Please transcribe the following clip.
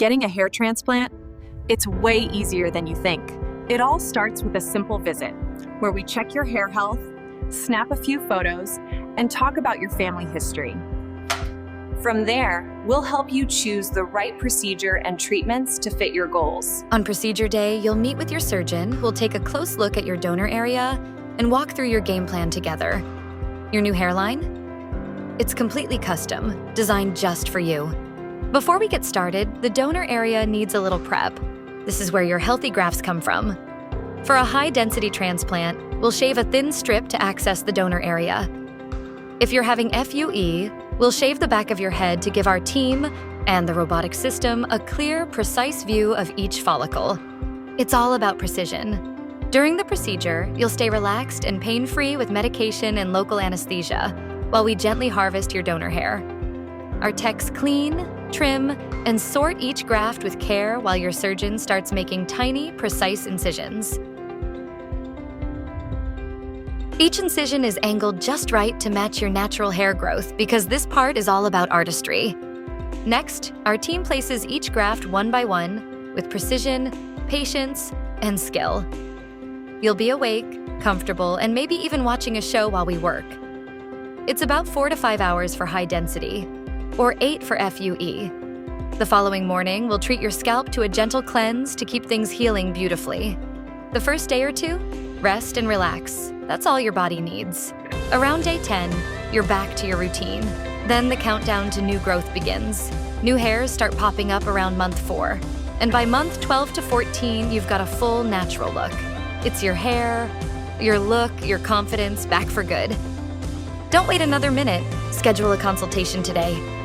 Getting a hair transplant? It's way easier than you think. It all starts with a simple visit, where we check your hair health, snap a few photos, and talk about your family history. From there, we'll help you choose the right procedure and treatments to fit your goals. On procedure day, you'll meet with your surgeon, who'll take a close look at your donor area and walk through your game plan together. Your new hairline? It's completely custom, designed just for you. Before we get started, the donor area needs a little prep. This is where your healthy grafts come from. For a high-density transplant, we'll shave a thin strip to access the donor area. If you're having FUE, we'll shave the back of your head to give our team and the robotic system a clear, precise view of each follicle. It's all about precision. During the procedure, you'll stay relaxed and pain-free with medication and local anesthesia while we gently harvest your donor hair. Our techs clean, trim, and sort each graft with care while your surgeon starts making tiny, precise incisions. Each incision is angled just right to match your natural hair growth because this part is all about artistry. Next, our team places each graft one by one with precision, patience, and skill. You'll be awake, comfortable, and maybe even watching a show while we work. It's about 4 to 5 hours for high density, or 8 for FUE. The following morning, we'll treat your scalp to a gentle cleanse to keep things healing beautifully. The first day or two, rest and relax. That's all your body needs. Around day 10, you're back to your routine. Then the countdown to new growth begins. New hairs start popping up around month 4. And by month 12 to 14, you've got a full natural look. It's your hair, your look, your confidence back for good. Don't wait another minute. Schedule a consultation today.